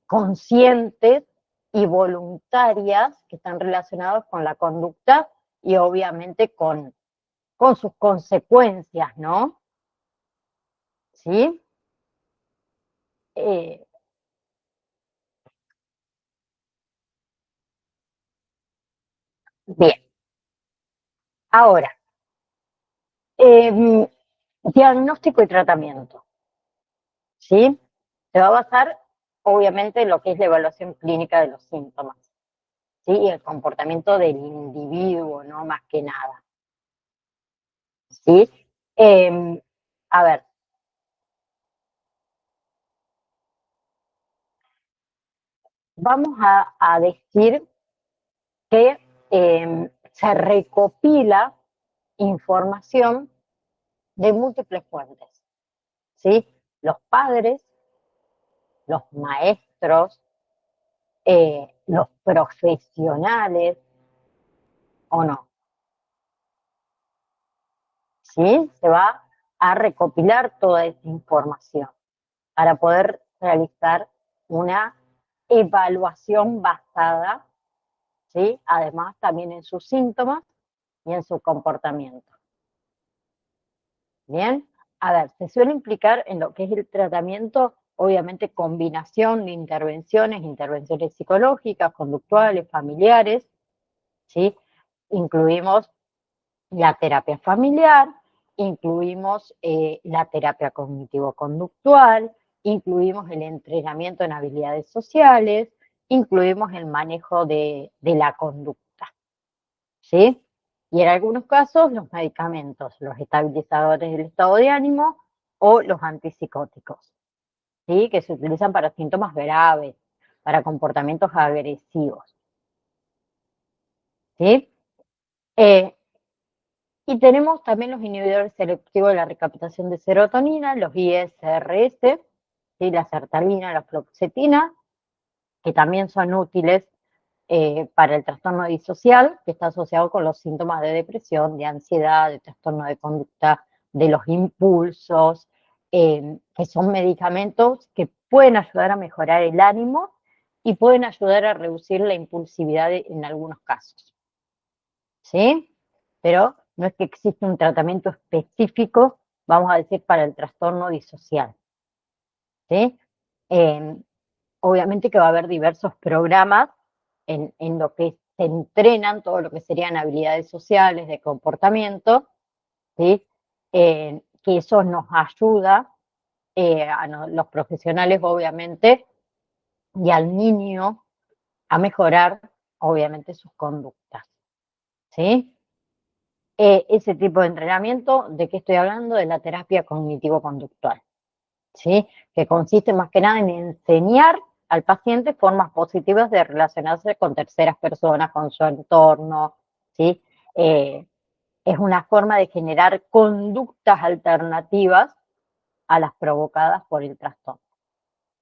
conscientes y voluntarias que están relacionadas con la conducta y obviamente con sus consecuencias, ¿no? ¿Sí? Eh, bien, ahora, eh, diagnóstico y tratamiento, ¿sí? Se va a basar, obviamente, en lo que es la evaluación clínica de los síntomas, ¿sí? Y el comportamiento del individuo, ¿no? Más que nada, ¿sí? A ver, vamos a decir que se recopila información de múltiples fuentes, ¿sí? Los padres, los maestros, los profesionales, ¿o no? ¿sí? Se va a recopilar toda esa información para poder realizar una evaluación basada, ¿sí? Además también en sus síntomas y en su comportamiento. Bien, a ver, se suele implicar en lo que es el tratamiento, obviamente combinación de intervenciones psicológicas, conductuales, familiares, ¿sí? Incluimos la terapia familiar, incluimos la terapia cognitivo-conductual, incluimos el entrenamiento en habilidades sociales, incluimos el manejo de la conducta, ¿sí? Y en algunos casos los medicamentos, los estabilizadores del estado de ánimo o los antipsicóticos, ¿sí? Que se utilizan para síntomas graves, para comportamientos agresivos, ¿sí? Eh, Y tenemos también los inhibidores selectivos de la recaptación de serotonina, los ISRS, ¿sí? La sertralina, la fluoxetina, que también son útiles para el trastorno disocial, que está asociado con los síntomas de depresión, de ansiedad, de trastorno de conducta, de los impulsos, que son medicamentos que pueden ayudar a mejorar el ánimo y pueden ayudar a reducir la impulsividad en algunos casos, ¿sí? Pero no es que existe un tratamiento específico, vamos a decir, para el trastorno disocial, ¿sí? Eh, Obviamente que va a haber diversos programas en lo que se entrenan todo lo que serían habilidades sociales, de comportamiento, ¿sí? Que eso nos ayuda los profesionales, obviamente, y al niño a mejorar, obviamente, sus conductas, ¿sí? Ese tipo de entrenamiento, ¿de qué estoy hablando? De la terapia cognitivo-conductual, ¿sí? Que consiste más que nada en enseñar al paciente formas positivas de relacionarse con terceras personas, con su entorno, ¿sí? Eh, es una forma de generar conductas alternativas a las provocadas por el trastorno,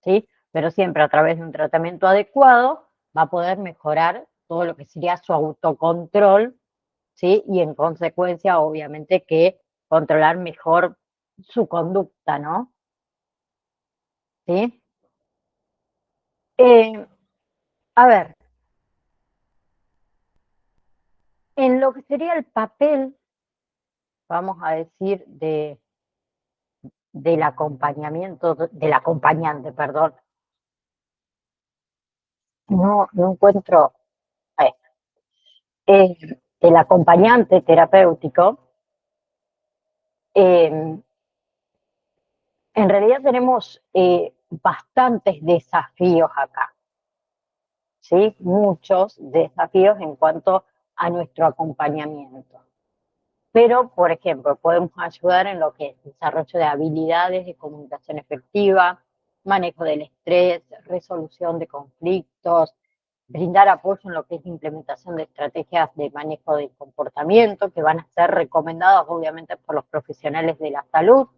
¿sí? Pero siempre a través de un tratamiento adecuado va a poder mejorar todo lo que sería su autocontrol, ¿sí? Y en consecuencia, obviamente, que controlar mejor su conducta, ¿no? ¿Sí? Eh, a ver, en lo que sería el papel, vamos a decir, del acompañamiento, del acompañante, perdón, no encuentro, eh, del acompañante terapéutico, eh, en realidad tenemos bastantes desafíos acá, ¿sí? Muchos desafíos en cuanto a nuestro acompañamiento. Pero, por ejemplo, podemos ayudar en lo que es desarrollo de habilidades de comunicación efectiva, manejo del estrés, resolución de conflictos, brindar apoyo en lo que es implementación de estrategias de manejo del comportamiento que van a ser recomendadas obviamente por los profesionales de la salud,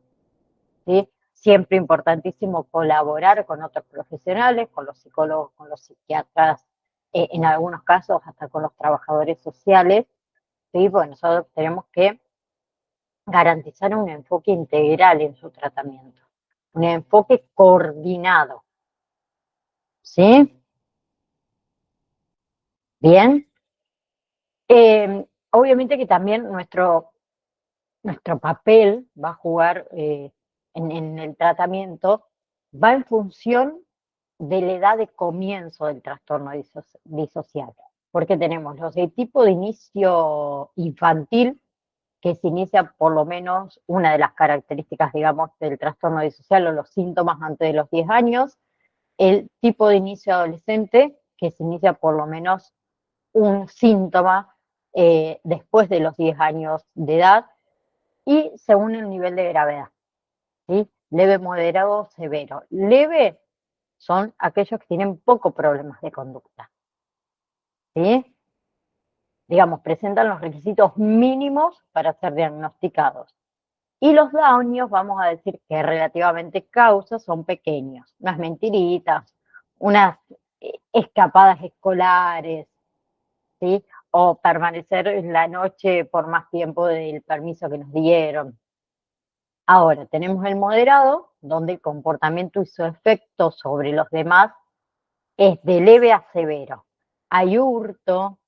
¿sí? Siempre importantísimo colaborar con otros profesionales, con los psicólogos, con los psiquiatras, en algunos casos hasta con los trabajadores sociales, ¿sí? Porque nosotros tenemos que garantizar un enfoque integral en su tratamiento, un enfoque coordinado, ¿sí? Bien. Obviamente que también nuestro papel va a jugar en el tratamiento, va en función de la edad de comienzo del trastorno disocial, porque tenemos los de tipo de inicio infantil, que se inicia por lo menos una de las características, digamos, del trastorno disocial o los síntomas antes de los 10 años, el tipo de inicio adolescente, que se inicia por lo menos un síntoma después de los 10 años de edad y según el nivel de gravedad, ¿sí? Leve, moderado, severo. Leve son aquellos que tienen pocos problemas de conducta, ¿sí? Digamos, presentan los requisitos mínimos para ser diagnosticados. Y los daños, vamos a decir que relativamente causas, son pequeños, unas mentiritas, unas escapadas escolares, ¿sí? o permanecer en la noche por más tiempo del permiso que nos dieron. Ahora, tenemos el moderado, donde el comportamiento y su efecto sobre los demás es de leve a severo. Hay hurto,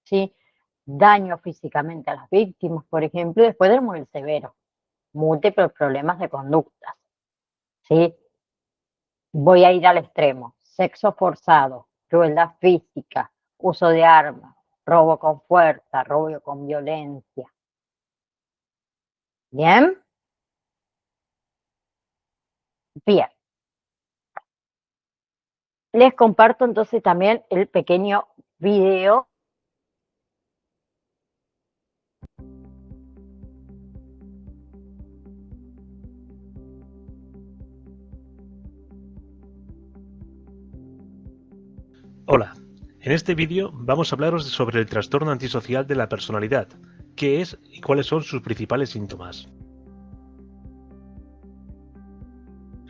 ¿sí? Daño físicamente a las víctimas, por ejemplo, y después tenemos el severo, múltiples problemas de conductas, ¿sí? Voy a ir al extremo: sexo forzado, crueldad física, uso de armas, robo con fuerza, robo con violencia. ¿Bien? Bien. Les comparto entonces también el pequeño video. Hola, en este vídeo vamos a hablaros sobre el trastorno antisocial de la personalidad, qué es y cuáles son sus principales síntomas.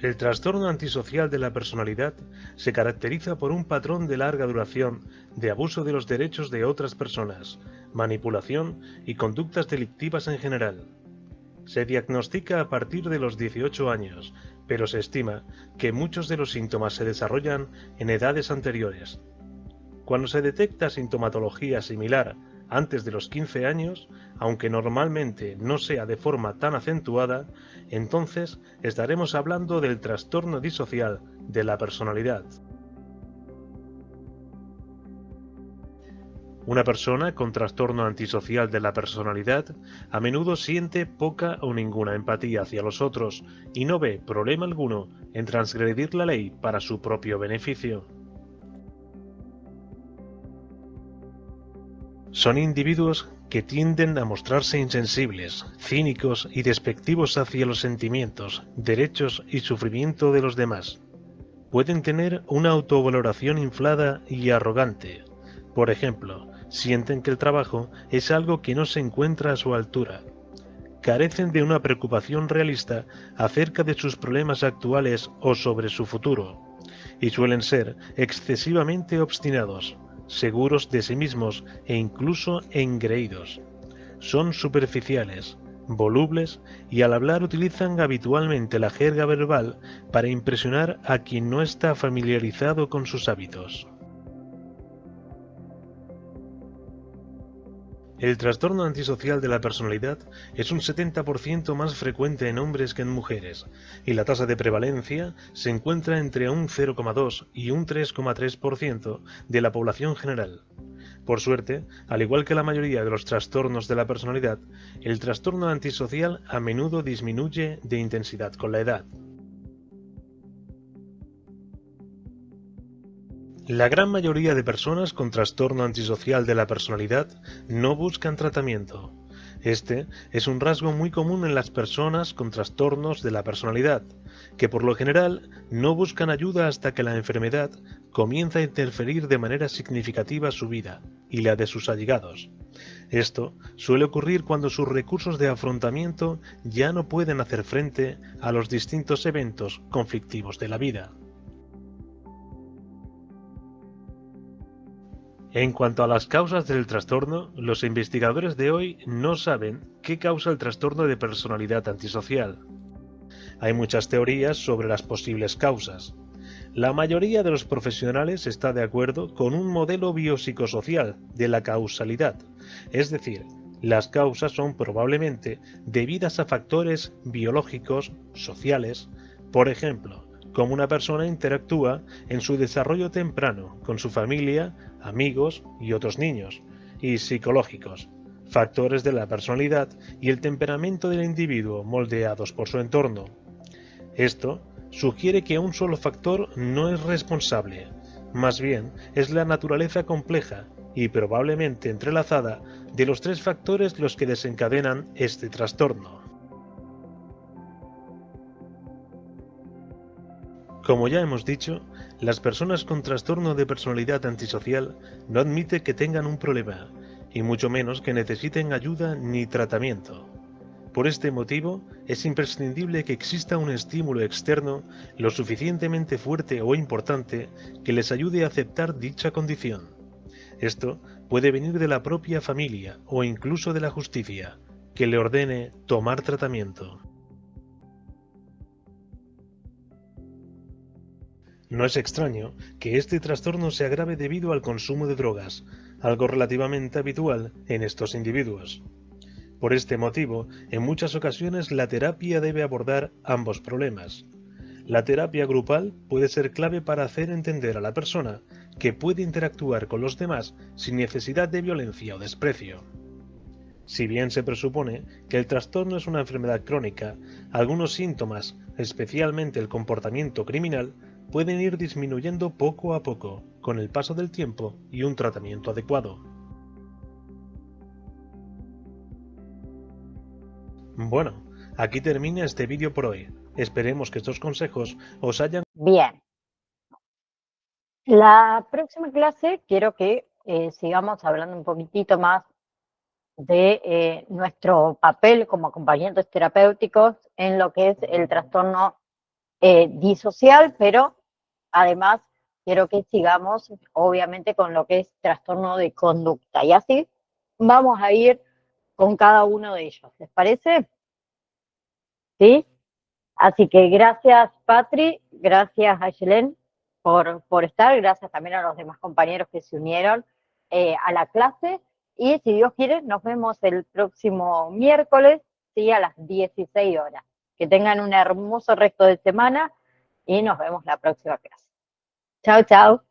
El trastorno antisocial de la personalidad se caracteriza por un patrón de larga duración de abuso de los derechos de otras personas, manipulación y conductas delictivas en general. Se diagnostica a partir de los 18 años, pero se estima que muchos de los síntomas se desarrollan en edades anteriores. Cuando se detecta sintomatología similar antes de los 15 años, aunque normalmente no sea de forma tan acentuada, entonces estaremos hablando del trastorno disocial de la personalidad. Una persona con trastorno antisocial de la personalidad a menudo siente poca o ninguna empatía hacia los otros y no ve problema alguno en transgredir la ley para su propio beneficio. Son individuos que tienden a mostrarse insensibles, cínicos y despectivos hacia los sentimientos, derechos y sufrimiento de los demás. Pueden tener una autovaloración inflada y arrogante. Por ejemplo, sienten que el trabajo es algo que no se encuentra a su altura. Carecen de una preocupación realista acerca de sus problemas actuales o sobre su futuro, y suelen ser excesivamente obstinados, seguros de sí mismos e incluso engreídos. Son superficiales, volubles y al hablar utilizan habitualmente la jerga verbal para impresionar a quien no está familiarizado con sus hábitos. El trastorno antisocial de la personalidad es un 70% más frecuente en hombres que en mujeres, y la tasa de prevalencia se encuentra entre un 0,2 y un 3,3% de la población general. Por suerte, al igual que la mayoría de los trastornos de la personalidad, el trastorno antisocial a menudo disminuye de intensidad con la edad. La gran mayoría de personas con trastorno antisocial de la personalidad no buscan tratamiento. Este es un rasgo muy común en las personas con trastornos de la personalidad, que por lo general no buscan ayuda hasta que la enfermedad comienza a interferir de manera significativa su vida y la de sus allegados. Esto suele ocurrir cuando sus recursos de afrontamiento ya no pueden hacer frente a los distintos eventos conflictivos de la vida. En cuanto a las causas del trastorno, los investigadores de hoy no saben qué causa el trastorno de personalidad antisocial. Hay muchas teorías sobre las posibles causas. La mayoría de los profesionales está de acuerdo con un modelo biopsicosocial de la causalidad, es decir, las causas son probablemente debidas a factores biológicos, sociales, por ejemplo, cómo una persona interactúa en su desarrollo temprano con su familia, amigos y otros niños, y psicológicos, factores de la personalidad y el temperamento del individuo moldeados por su entorno. Esto sugiere que un solo factor no es responsable, más bien es la naturaleza compleja y probablemente entrelazada de los tres factores los que desencadenan este trastorno. Como ya hemos dicho, las personas con trastorno de personalidad antisocial no admiten que tengan un problema, y mucho menos que necesiten ayuda ni tratamiento. Por este motivo, es imprescindible que exista un estímulo externo lo suficientemente fuerte o importante que les ayude a aceptar dicha condición. Esto puede venir de la propia familia o incluso de la justicia, que le ordene tomar tratamiento. No es extraño que este trastorno se agrave debido al consumo de drogas, algo relativamente habitual en estos individuos. Por este motivo, en muchas ocasiones la terapia debe abordar ambos problemas. La terapia grupal puede ser clave para hacer entender a la persona que puede interactuar con los demás sin necesidad de violencia o desprecio. Si bien se presupone que el trastorno es una enfermedad crónica, algunos síntomas, especialmente el comportamiento criminal, pueden ir disminuyendo poco a poco, con el paso del tiempo y un tratamiento adecuado. Bueno, aquí termina este vídeo por hoy. Esperemos que estos consejos os hayan... Bien. La próxima clase quiero que sigamos hablando un poquitito más de nuestro papel como acompañantes terapéuticos en lo que es el trastorno disocial, pero además quiero que sigamos obviamente con lo que es trastorno de conducta. Y así vamos a ir con cada uno de ellos. ¿Les parece? ¿Sí? Así que gracias, Patri, gracias a Yelén por estar, gracias también a los demás compañeros que se unieron a la clase. Y si Dios quiere, nos vemos el próximo miércoles, ¿sí? A las 16 horas. Que tengan un hermoso resto de semana y nos vemos la próxima clase. Chao, chao.